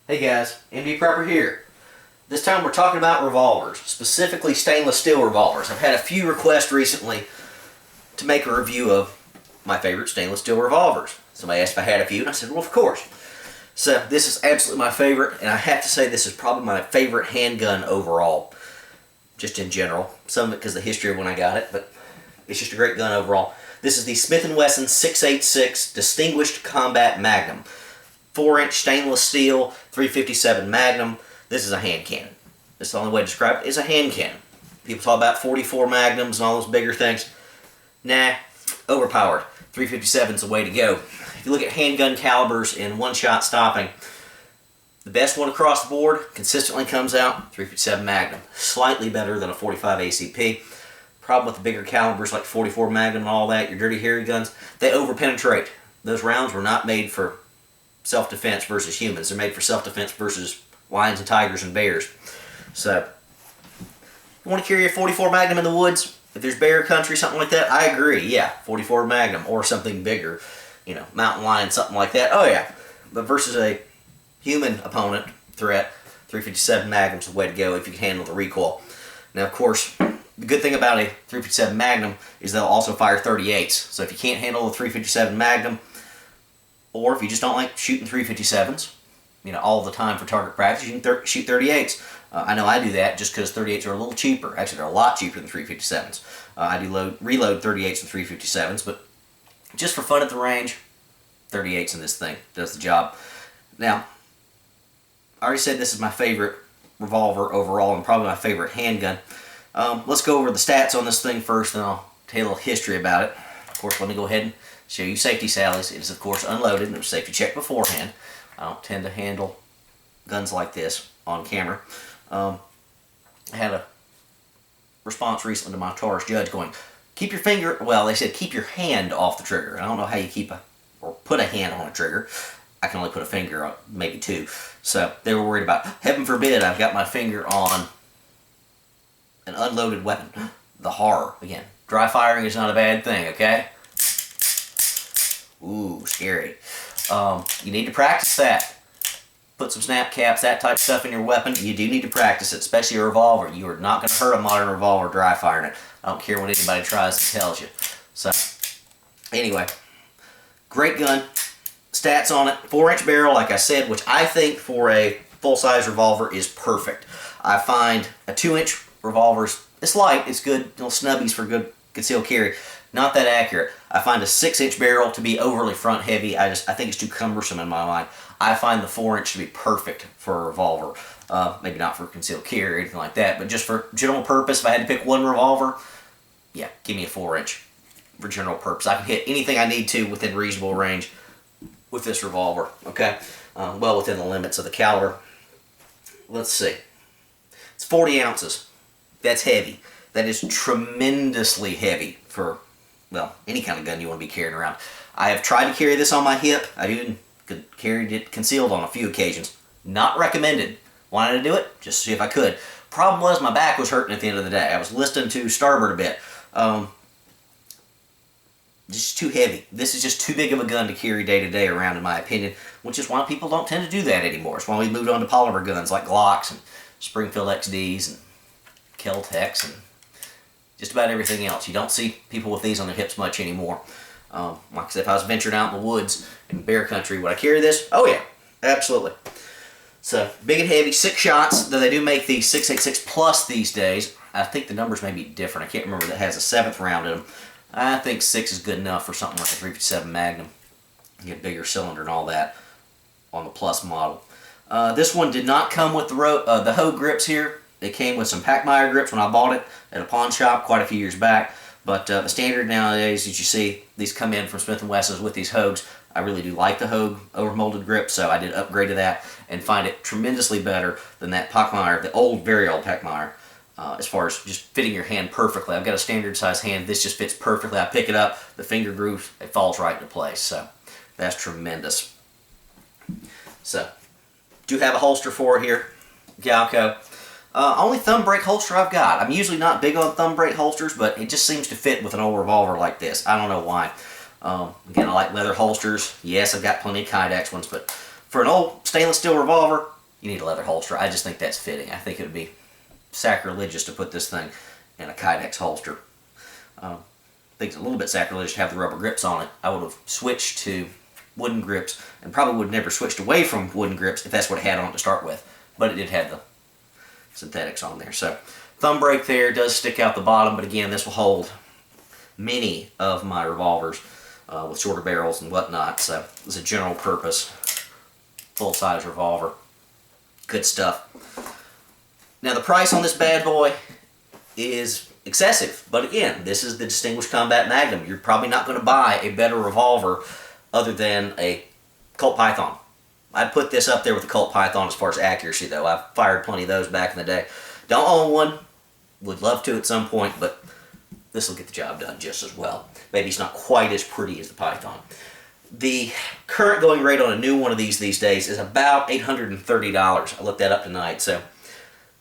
Hey guys, MD Prepper here. This time we're talking about revolvers, specifically stainless steel revolvers. I've had a few requests recently to make a review of my favorite stainless steel revolvers. Somebody asked if I had a few, and I said, well, of course. So this is absolutely my favorite, and I have to say this is probably my favorite handgun overall, just in general. Some of it because of the history of when I got it, but it's just a great gun overall. This is the Smith & Wesson 686 Distinguished Combat Magnum. 4-inch stainless steel, 357 Magnum. This is a hand cannon. That's the only way to describe it. It's a hand cannon. People talk about 44 Magnums and all those bigger things. Nah, overpowered. 357 is the way to go. If you look at handgun calibers in one-shot stopping, the best one across the board consistently comes out 357 Magnum. Slightly better than a 45 ACP. Problem with the bigger calibers like 44 Magnum and all that, your dirty hairy guns, they overpenetrate. Those rounds were not made for self-defense versus humans. They're made for self-defense versus lions and tigers and bears. So, you want to carry a 44 Magnum in the woods? If there's bear country, something like that, I agree. Yeah, 44 Magnum or something bigger. You know, mountain lion, something like that. Oh yeah. But versus a human opponent threat, 357 Magnum's the way to go if you can handle the recoil. Now, of course, the good thing about a 357 Magnum is they'll also fire 38s. So if you can't handle the 357 Magnum, or if you just don't like shooting 357s, you know, all the time for target practice, you can shoot 38s. I know I do that just because 38s are a little cheaper. Actually, they're a lot cheaper than 357s. I do reload 38s with 357s, but just for fun at the range, 38s in this thing does the job. Now, I already said this is my favorite revolver overall and probably my favorite handgun. Let's go over the stats on this thing first, and I'll tell you a little history about it. Of course, let me go ahead and show you safety sallies. It is, of course, unloaded and it was safety checked beforehand. I don't tend to handle guns like this on camera. I had a response recently to my Taurus judge going, keep your finger, well, they said keep your hand off the trigger. I don't know how you keep or put a hand on a trigger. I can only put a finger on, maybe two. So they were worried about, heaven forbid, I've got my finger on an unloaded weapon. The horror, again. Dry firing is not a bad thing, okay? Ooh, scary. You need to practice that. Put some snap caps, that type of stuff in your weapon. You do need to practice it, especially a revolver. You are not going to hurt a modern revolver dry firing it. I don't care what anybody tries to tell you. So, anyway, great gun. Stats on it. 4-inch barrel, like I said, which I think for a full-size revolver is perfect. I find a 2-inch revolver, it's light, it's good, little snubbies for good concealed carry. Not that accurate. I find a 6-inch barrel to be overly front heavy. I think it's too cumbersome in my mind. I find the 4-inch to be perfect for a revolver. Maybe not for concealed carry or anything like that, but just for general purpose, if I had to pick one revolver, yeah, give me a 4-inch for general purpose. I can hit anything I need to within reasonable range with this revolver, okay? Well within the limits of the caliber. Let's see. It's 40 ounces. That's heavy. That is tremendously heavy for, well, any kind of gun you want to be carrying around. I have tried to carry this on my hip. I've even carried it concealed on a few occasions. Not recommended. Wanted to do it, just to see if I could. Problem was my back was hurting at the end of the day. I was listening to starboard a bit. Just too heavy. This is just too big of a gun to carry day to day around, in my opinion, which is why people don't tend to do that anymore. It's why we moved on to polymer guns like Glocks and Springfield XDs and Kel-Tecs and just about everything else. You don't see people with these on their hips much anymore. Like I said, if I was venturing out in the woods in bear country, would I carry this? Oh yeah, absolutely. So, big and heavy, 6 shots, though they do make the 686 plus these days. I think the numbers may be different. I can't remember that has a 7th round in them. I think 6 is good enough for something like a 357 Magnum. You get a bigger cylinder and all that on the plus model. This one did not come with the Hogue grips here. It came with some Packmeyer grips when I bought it at a pawn shop quite a few years back. But the standard nowadays, as you see, these come in from Smith & Wesson's with these Hogues. I really do like the Hogue overmolded grip, so I did upgrade to that and find it tremendously better than that Packmeyer, the old, very old Packmeyer, as far as just fitting your hand perfectly. I've got a standard size hand. This just fits perfectly. I pick it up, the finger groove, it falls right into place. So that's tremendous. So, do have a holster for it here, Galco. Only thumb brake holster I've got. I'm usually not big on thumb brake holsters, but it just seems to fit with an old revolver like this. I don't know why. Again, I like leather holsters. Yes, I've got plenty of Kydex ones, but for an old stainless steel revolver, you need a leather holster. I just think that's fitting. I think it would be sacrilegious to put this thing in a Kydex holster. I think it's a little bit sacrilegious to have the rubber grips on it. I would have switched to wooden grips, and probably would have never switched away from wooden grips if that's what it had on it to start with. But it did have the synthetics on there. So thumb brake there does stick out the bottom, but again, this will hold many of my revolvers with shorter barrels and whatnot. So it's a general purpose, full-size revolver. Good stuff. Now the price on this bad boy is excessive, but again, this is the Distinguished Combat Magnum. You're probably not going to buy a better revolver other than a Colt Python. I'd put this up there with the Colt Python as far as accuracy, though. I've fired plenty of those back in the day. Don't own one. Would love to at some point, but this will get the job done just as well. Maybe it's not quite as pretty as the Python. The current going rate on a new one of these days is about $830. I looked that up tonight, so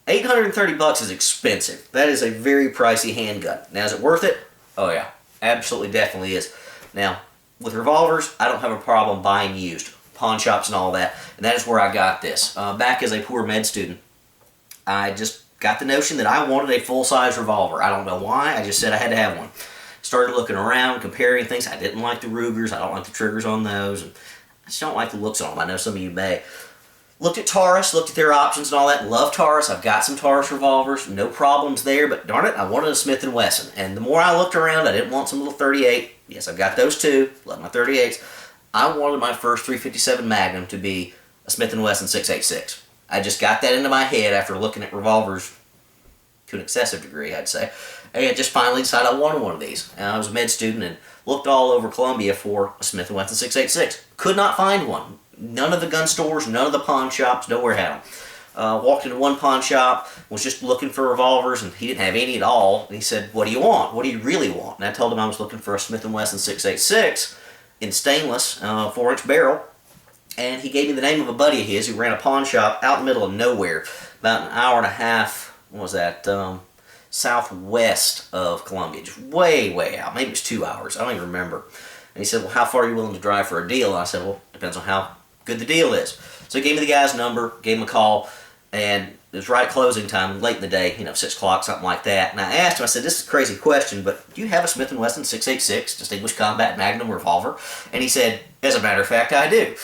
$830 is expensive. That is a very pricey handgun. Now, is it worth it? Oh yeah, absolutely, definitely is. Now, with revolvers, I don't have a problem buying used, pawn shops and all that, and that is where I got this. Back as a poor med student, I just got the notion that I wanted a full-size revolver. I don't know why, I just said I had to have one. Started looking around, comparing things. I didn't like the Rugers, I don't like the triggers on those, and I just don't like the looks on them. I know some of you may. Looked at Taurus, looked at their options and all that. Love Taurus. I've got some Taurus revolvers. No problems there, but darn it, I wanted a Smith & Wesson. And the more I looked around, I didn't want some little 38. Yes, I've got those too. Love my 38s. I wanted my first 357 Magnum to be a Smith & Wesson 6.86. I just got that into my head after looking at revolvers to an excessive degree, I'd say. And I just finally decided I wanted one of these. And I was a med student and looked all over Columbia for a Smith & Wesson 6.86. Could not find one. None of the gun stores, none of the pawn shops, nowhere had them. Walked into one pawn shop, was just looking for revolvers, and he didn't have any at all. And he said, "What do you want? What do you really want?" And I told him I was looking for a Smith & Wesson 6.86 in stainless, 4-inch barrel. And he gave me the name of a buddy of his who ran a pawn shop out in the middle of nowhere, about an hour and a half, what was that, southwest of Columbia, just way, way out. Maybe it was 2 hours, I don't even remember. And he said, "Well, how far are you willing to drive for a deal?" And I said, "Well, depends on how good the deal is." So he gave me the guy's number, gave him a call, and it was right at closing time, late in the day, 6 o'clock, something like that. And I asked him, I said, "This is a crazy question, but do you have a Smith & Wesson 6.86 Distinguished Combat Magnum revolver?" And he said, "As a matter of fact, I do."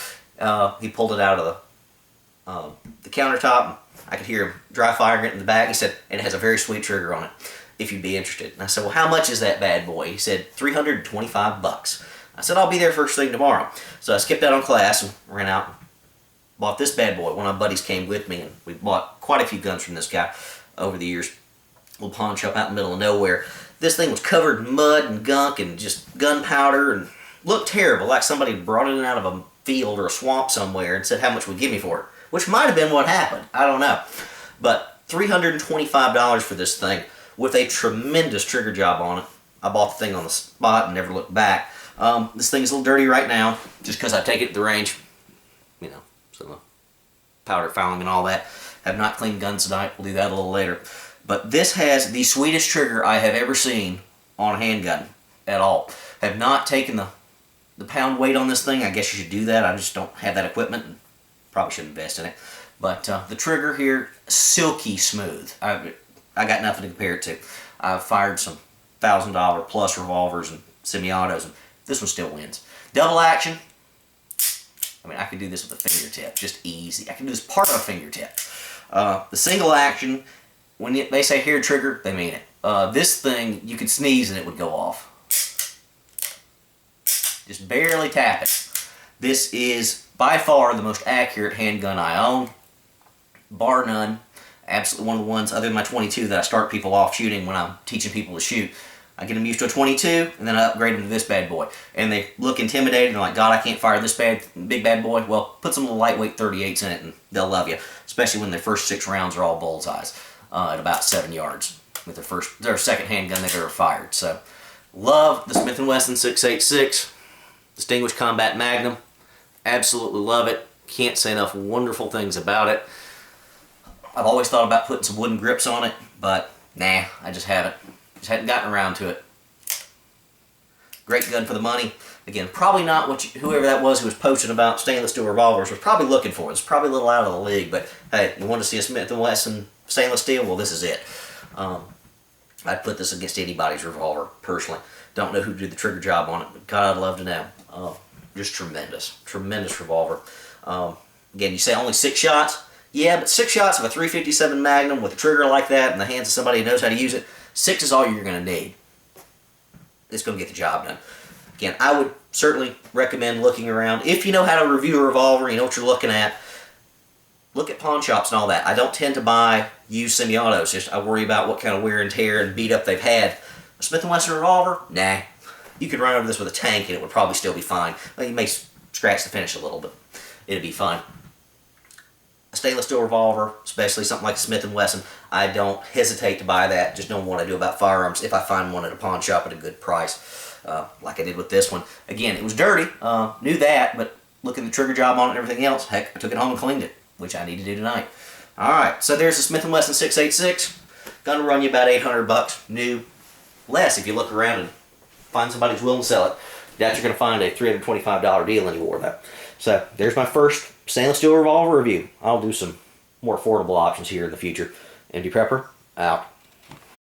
He pulled it out of the countertop. I could hear him dry firing it in the back. He said, "And it has a very sweet trigger on it, if you'd be interested." And I said, "Well, how much is that bad boy?" He said, $325. I said, "I'll be there first thing tomorrow." So I skipped out on class and ran out and bought this bad boy. One of my buddies came with me, and we bought quite a few guns from this guy over the years. Little pawn shop out in the middle of nowhere. This thing was covered in mud and gunk and just gunpowder and looked terrible, like somebody brought it in out of a field or a swamp somewhere and said how much would give me for it, which might have been what happened. I don't know. But $325 for this thing with a tremendous trigger job on it. I bought the thing on the spot and never looked back. This thing's a little dirty right now, just because I take it to the range, so the powder fouling and all that. Have not cleaned guns tonight. We'll do that a little later. But this has the sweetest trigger I have ever seen on a handgun at all. Have not taken the pound weight on this thing. I guess you should do that. I just don't have that equipment and probably should invest in it. But the trigger here, silky smooth. I got nothing to compare it to. I've fired some $1,000 plus revolvers and semi-autos, and this one still wins. Double action. I mean, I could do this with a fingertip, just easy. I can do this part of a fingertip. The single action, when they say hair trigger, they mean it. This thing, you could sneeze and it would go off. Just barely tap it. This is by far the most accurate handgun I own, bar none. Absolutely one of the ones, other than my 22, that I start people off shooting when I'm teaching people to shoot. I get them used to a 22, and then I upgrade them to this bad boy. And they look intimidated, and they're like, "God, I can't fire this big bad boy." Well, put some little lightweight 38s in it, and they'll love you. Especially when their first 6 rounds are all bullseyes at about 7 yards with their second handgun they've ever fired. So, love the Smith & Wesson 6.86 Distinguished Combat Magnum. Absolutely love it. Can't say enough wonderful things about it. I've always thought about putting some wooden grips on it, but nah, I just haven't. Just hadn't gotten around to it. Great gun for the money. Again, probably not what whoever that was who was posting about stainless steel revolvers was probably looking for. It's probably a little out of the league, but hey, you want to see a Smith & Wesson stainless steel? Well, this is it. I'd put this against anybody's revolver, personally. Don't know who did the trigger job on it, but God, I'd love to know. Just tremendous. Tremendous revolver. Again, you say only 6 shots? Yeah, but 6 shots of a .357 Magnum with a trigger like that in the hands of somebody who knows how to use it, 6 is all you're going to need. It's going to get the job done. Again, I would certainly recommend looking around. If you know how to review a revolver, you know what you're looking at, look at pawn shops and all that. I don't tend to buy used semi-autos. Just I worry about what kind of wear and tear and beat up they've had. A Smith & Wesson revolver? Nah. You could run over this with a tank and it would probably still be fine. Well, you may scratch the finish a little, but it'd be fine. A stainless steel revolver, especially something like Smith & Wesson, I don't hesitate to buy that. Just don't want to do about firearms if I find one at a pawn shop at a good price, like I did with this one. Again, it was dirty, knew that, but look at the trigger job on it and everything else. Heck, I took it home and cleaned it, which I need to do tonight. Alright, so there's the Smith & Wesson 686. Gonna run you about $800 new. Less if you look around and find somebody who's willing to sell it. Doubt you're going to find a $325 deal anymore, though. So, there's my first stainless steel revolver review. I'll do some more affordable options here in the future. MD Prepper, out.